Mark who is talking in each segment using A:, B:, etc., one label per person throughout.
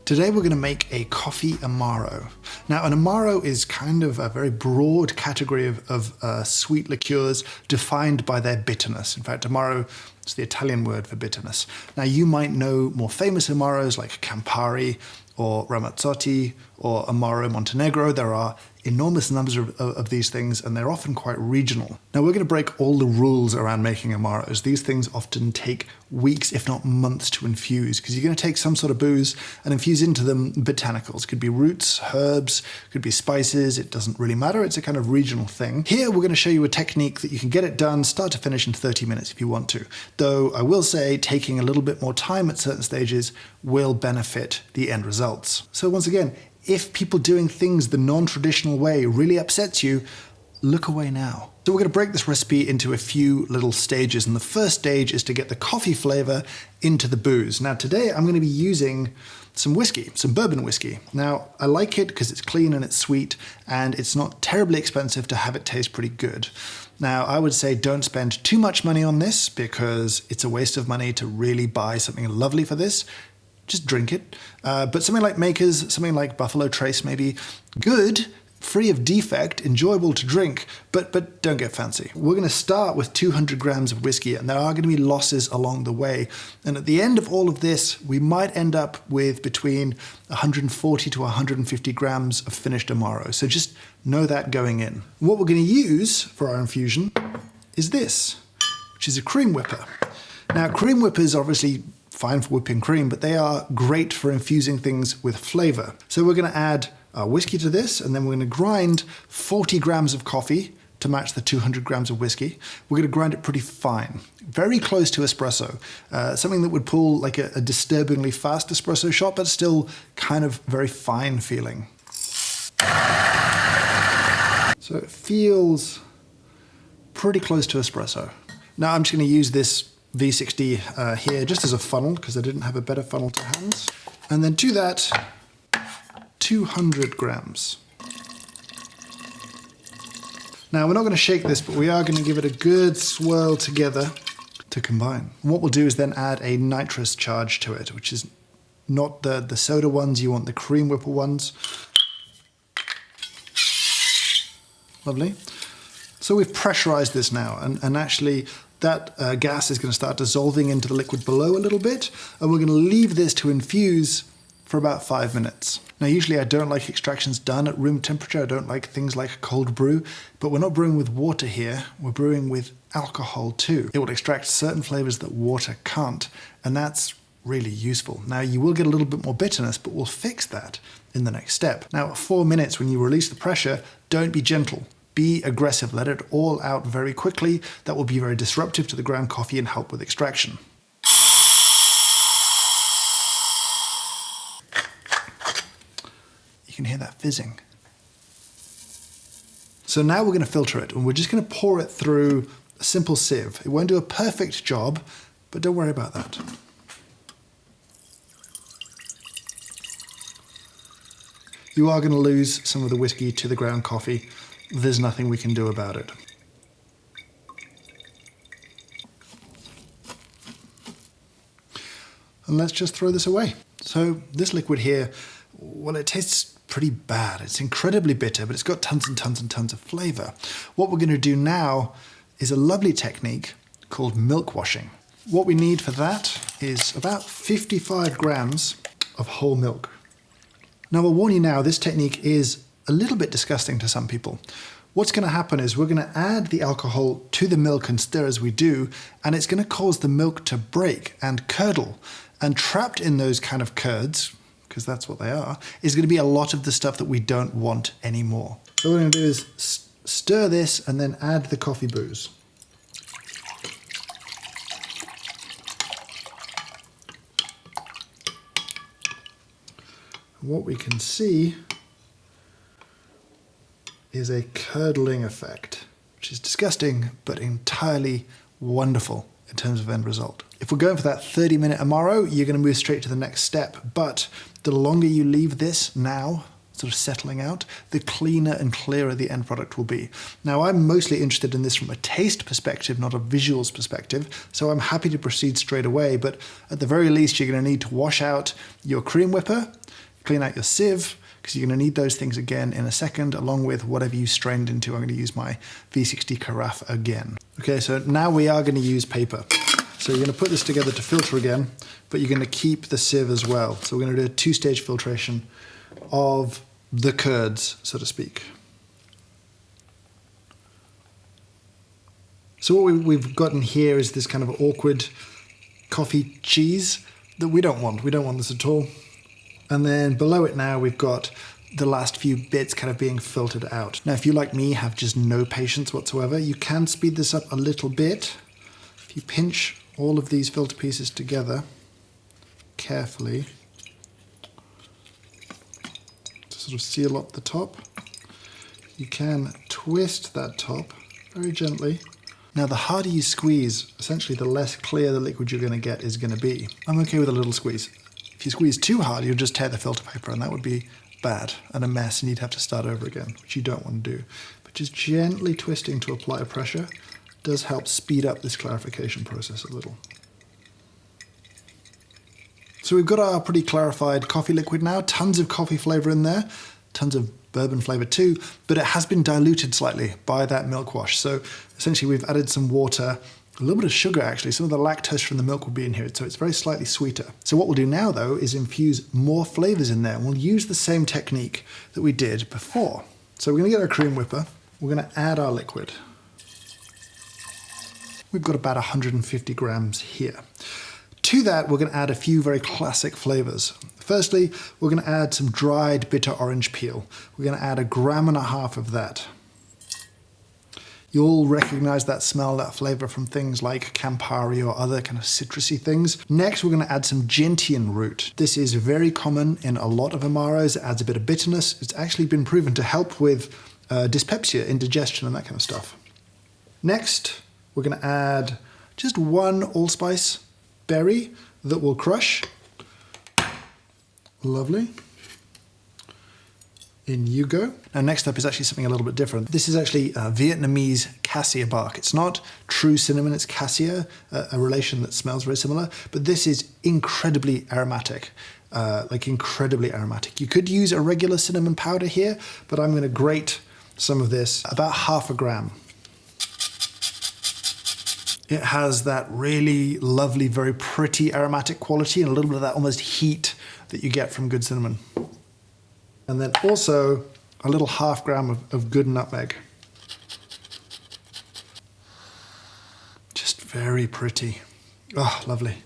A: Today we're going to make a coffee Amaro. Now an Amaro is kind of a very broad category of sweet liqueurs defined by their bitterness. In fact, Amaro is the Italian word for bitterness. Now you might know more famous Amaros like Campari or Ramazzotti or Amaro Montenegro. There are enormous numbers of these things and they're often quite regional. Now we're going to break all the rules around making Amaros. These things often take weeks, if not months, to infuse because you're going to take some sort of booze and infuse into them botanicals. Could be roots, herbs, could be spices, it doesn't really matter. It's a kind of regional thing. Here we're going to show you a technique that you can get it done start to finish in 30 minutes if you want to. Though I will say taking a little bit more time at certain stages will benefit the end results. So once again, if people doing things the non-traditional way really upsets you, look away now. So we're going to break this recipe into a few little stages, and the first stage is to get the coffee flavor into the booze. Now today I'm going to be using some whiskey, some bourbon whiskey. Now I like it because it's clean and it's sweet and it's not terribly expensive to have it taste pretty good. Now I would say don't spend too much money on this because it's a waste of money to really buy something lovely for this. Just drink it. But something like Makers, something like Buffalo Trace maybe, good, free of defect, enjoyable to drink, but don't get fancy. We're going to start with 200 grams of whiskey and there are going to be losses along the way. And at the end of all of this, we might end up with between 140 to 150 grams of finished Amaro. So just know that going in. What we're going to use for our infusion is this, which is a cream whipper. Now cream whippers are obviously fine for whipping cream, but they are great for infusing things with flavor. So we're going to add our whiskey to this, and then we're going to grind 40 grams of coffee to match the 200 grams of whiskey. We're going to grind it pretty fine, very close to espresso, something that would pull like a disturbingly fast espresso shot, but still kind of very fine feeling. So it feels pretty close to espresso. Now I'm just going to use this V60 here just as a funnel because I didn't have a better funnel to hand. And then to that, 200 grams. Now we're not going to shake this, but we are going to give it a good swirl together to combine. And what we'll do is then add a nitrous charge to it, which is not the soda ones, you want the cream whipper ones. Lovely. So we've pressurized this now and actually that gas is going to start dissolving into the liquid below a little bit, and we're going to leave this to infuse for about 5 minutes. Now usually I don't like extractions done at room temperature, I don't like things like cold brew, but we're not brewing with water here, we're brewing with alcohol too. It will extract certain flavors that water can't, and that's really useful. Now you will get a little bit more bitterness, but we'll fix that in the next step. Now at 4 minutes when you release the pressure, don't be gentle. Be aggressive, let it all out very quickly. That will be very disruptive to the ground coffee and help with extraction. You can hear that fizzing. So now we're going to filter it and we're just going to pour it through a simple sieve. It won't do a perfect job, but don't worry about that. You are going to lose some of the whiskey to the ground coffee. There's nothing we can do about it. And let's just throw this away. So this liquid here, well, it tastes pretty bad. It's incredibly bitter, but it's got tons and tons and tons of flavor. What we're going to do now is a lovely technique called milk washing. What we need for that is about 55 grams of whole milk. Now I'll warn you now, this technique is a little bit disgusting to some people. What's going to happen is we're going to add the alcohol to the milk and stir as we do, and it's going to cause the milk to break and curdle. And trapped in those kind of curds, because that's what they are, is going to be a lot of the stuff that we don't want anymore. So what we're going to do is stir this and then add the coffee booze. What we can see is a curdling effect, which is disgusting, but entirely wonderful in terms of end result. If we're going for that 30-minute Amaro, you're going to move straight to the next step, but the longer you leave this now, sort of settling out, the cleaner and clearer the end product will be. Now, I'm mostly interested in this from a taste perspective, not a visuals perspective, so I'm happy to proceed straight away, but at the very least, you're going to need to wash out your cream whipper, clean out your sieve, because you're going to need those things again in a second, along with whatever you strained into. I'm going to use my V60 carafe again. Okay, so now we are going to use paper. So you're going to put this together to filter again, but you're going to keep the sieve as well. So we're going to do a two-stage filtration of the curds, so to speak. So what we've gotten here is this kind of awkward coffee cheese that we don't want. We don't want this at all. And then below it now, we've got the last few bits kind of being filtered out. Now, if you, like me, have just no patience whatsoever, you can speed this up a little bit. If you pinch all of these filter pieces together carefully to sort of seal up the top, you can twist that top very gently. Now, the harder you squeeze, essentially the less clear the liquid you're going to get is going to be. I'm okay with a little squeeze. If you squeeze too hard, you'll just tear the filter paper, and that would be bad and a mess, and you'd have to start over again, which you don't want to do. But just gently twisting to apply pressure does help speed up this clarification process a little. So we've got our pretty clarified coffee liquid now, tons of coffee flavor in there, tons of bourbon flavor too, but it has been diluted slightly by that milk wash. So essentially we've added some water, a little bit of sugar actually. Some of the lactose from the milk will be in here, so it's very slightly sweeter. So what we'll do now though is infuse more flavors in there, and we'll use the same technique that we did before. So we're gonna get our cream whipper, we're gonna add our liquid. We've got about 150 grams here. To that, we're gonna add a few very classic flavors. Firstly, we're gonna add some dried bitter orange peel. We're gonna add 1.5 grams of that. You'll recognize that smell, that flavor from things like Campari or other kind of citrusy things. Next, we're going to add some gentian root. This is very common in a lot of Amaros. It adds a bit of bitterness. It's actually been proven to help with dyspepsia, indigestion, and that kind of stuff. Next, we're going to add just 1 allspice berry that we'll crush. Lovely. In you go. Now next up is actually something a little bit different. This is actually Vietnamese cassia bark. It's not true cinnamon, it's cassia, a relation that smells very similar, but this is incredibly aromatic, incredibly aromatic. You could use a regular cinnamon powder here, but I'm gonna grate some of this, about 0.5 gram. It has that really lovely, very pretty aromatic quality and a little bit of that almost heat that you get from good cinnamon. And then also a little 0.5 gram of good nutmeg. Just very pretty. Oh, lovely.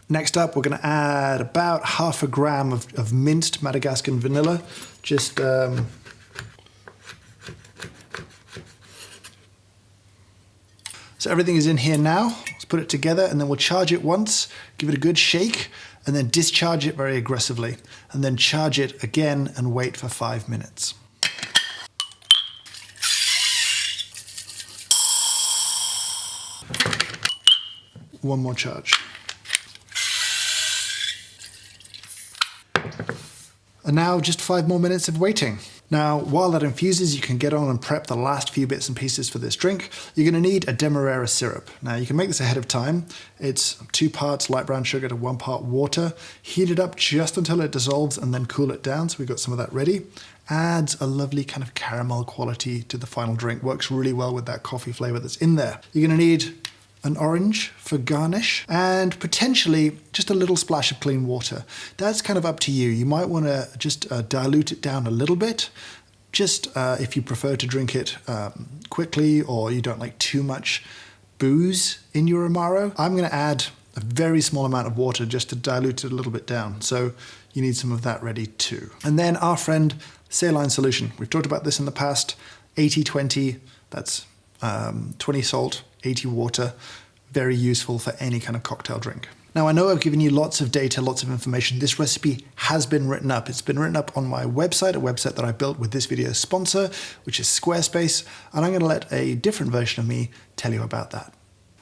A: Next up, we're going to add about 0.5 gram of minced Madagascan vanilla. Just so everything is in here now. Let's put it together and then we'll charge it once, give it a good shake, and then discharge it very aggressively, and then charge it again and wait for 5 minutes. One more charge. And now just 5 more minutes of waiting. Now, while that infuses, you can get on and prep the last few bits and pieces for this drink. You're going to need a Demerara syrup. Now, you can make this ahead of time. It's 2 parts light brown sugar to 1 part water. Heat it up just until it dissolves and then cool it down. So we've got some of that ready. Adds a lovely kind of caramel quality to the final drink. Works really well with that coffee flavor that's in there. You're going to need an orange for garnish, and potentially just a little splash of clean water. That's kind of up to you. You might want to just dilute it down a little bit, just if you prefer to drink it quickly or you don't like too much booze in your Amaro. I'm going to add a very small amount of water just to dilute it a little bit down. So you need some of that ready too. And then our friend saline solution. We've talked about this in the past. 80-20, that's 20 salt, 80 water, very useful for any kind of cocktail drink. Now, I know I've given you lots of data, lots of information. This recipe has been written up. It's been written up on my website, a website that I built with this video's sponsor, which is Squarespace, and I'm going to let a different version of me tell you about that.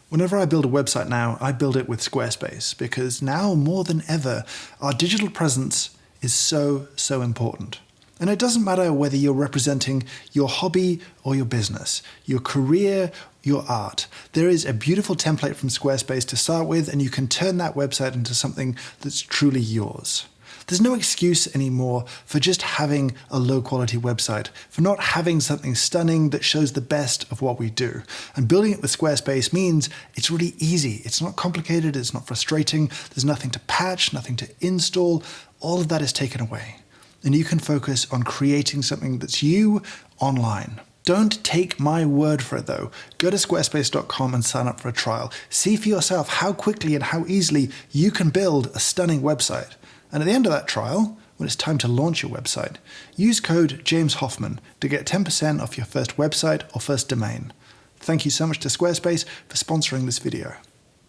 A: Whenever I build a website now, I build it with Squarespace, because now more than ever, our digital presence is so important. And it doesn't matter whether you're representing your hobby or your business, your career, your art. There is a beautiful template from Squarespace to start with, and you can turn that website into something that's truly yours. There's no excuse anymore for just having a low quality website, for not having something stunning that shows the best of what we do. And building it with Squarespace means it's really easy. It's not complicated, it's not frustrating, there's nothing to patch, nothing to install. All of that is taken away. And you can focus on creating something that's you online. Don't take my word for it though. Go to squarespace.com and sign up for a trial. See for yourself how quickly and how easily you can build a stunning website. And at the end of that trial, when it's time to launch your website, use code James Hoffman to get 10% off your first website or first domain. Thank you so much to Squarespace for sponsoring this video.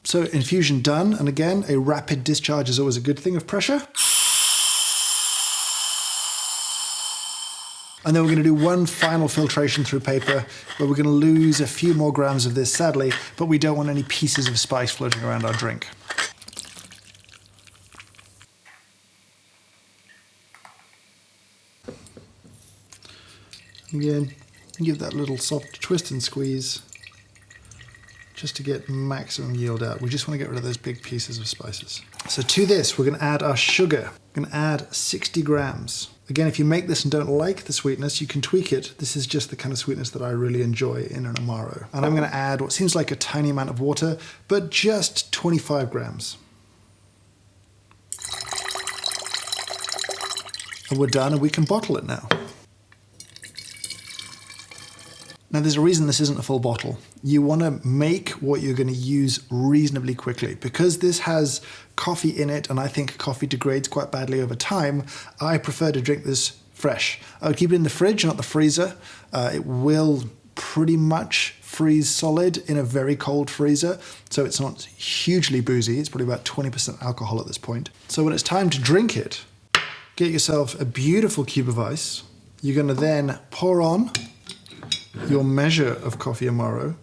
A: So infusion done, and again, a rapid discharge is always a good thing of pressure. And then we're going to do one final filtration through paper where we're going to lose a few more grams of this, sadly, but we don't want any pieces of spice floating around our drink. Again, give that little soft twist and squeeze just to get maximum yield out. We just want to get rid of those big pieces of spices. So to this, we're going to add our sugar. We're going to add 60 grams. Again, if you make this and don't like the sweetness, you can tweak it. This is just the kind of sweetness that I really enjoy in an Amaro. And I'm going to add what seems like a tiny amount of water, but just 25 grams. And we're done, and we can bottle it now. Now there's a reason this isn't a full bottle. You want to make what you're going to use reasonably quickly. Because this has coffee in it, and I think coffee degrades quite badly over time, I prefer to drink this fresh. I would keep it in the fridge, not the freezer. It will pretty much freeze solid in a very cold freezer, so it's not hugely boozy. It's probably about 20% alcohol at this point. So when it's time to drink it, get yourself a beautiful cube of ice. You're going to then pour on your measure of coffee Amaro.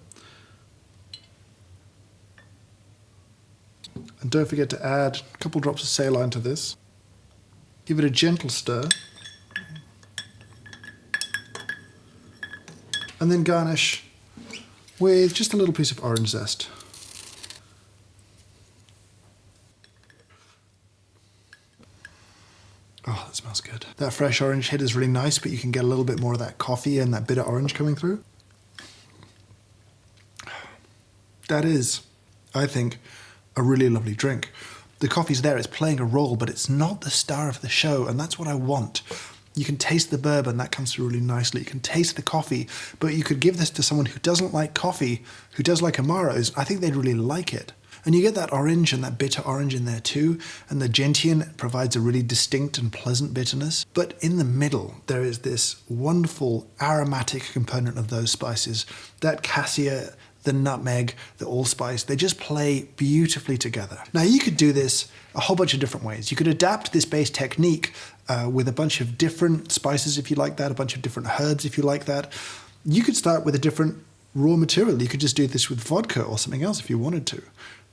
A: And don't forget to add a couple drops of saline to this. Give it a gentle stir. And then garnish with just a little piece of orange zest. Oh, that smells good. That fresh orange hit is really nice, but you can get a little bit more of that coffee and that bitter orange coming through. That is, I think, a really lovely drink. The coffee's there, it's playing a role, but it's not the star of the show, and that's what I want. You can taste the bourbon, that comes through really nicely. You can taste the coffee, but you could give this to someone who doesn't like coffee, who does like Amaros. I think they'd really like it. And you get that orange and that bitter orange in there too, and the gentian provides a really distinct and pleasant bitterness. But in the middle, there is this wonderful aromatic component of those spices. That cassia, the nutmeg, the allspice, they just play beautifully together. Now you could do this a whole bunch of different ways. You could adapt this base technique with a bunch of different spices if you like that, a bunch of different herbs if you like that. You could start with a different raw material. You could just do this with vodka or something else if you wanted to.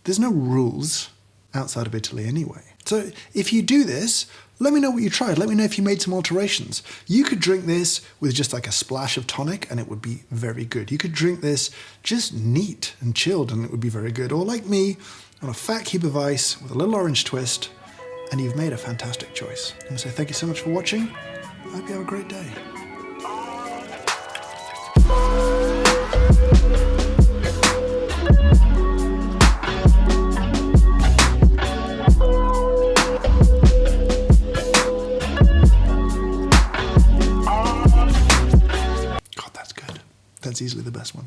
A: There's no rules outside of Italy anyway. So if you do this, let me know what you tried. Let me know if you made some alterations. You could drink this with just like a splash of tonic and it would be very good. You could drink this just neat and chilled and it would be very good. Or like me, on a fat cube of ice with a little orange twist, and you've made a fantastic choice. I'm gonna say thank you so much for watching. I hope you have a great day. That's easily the best one.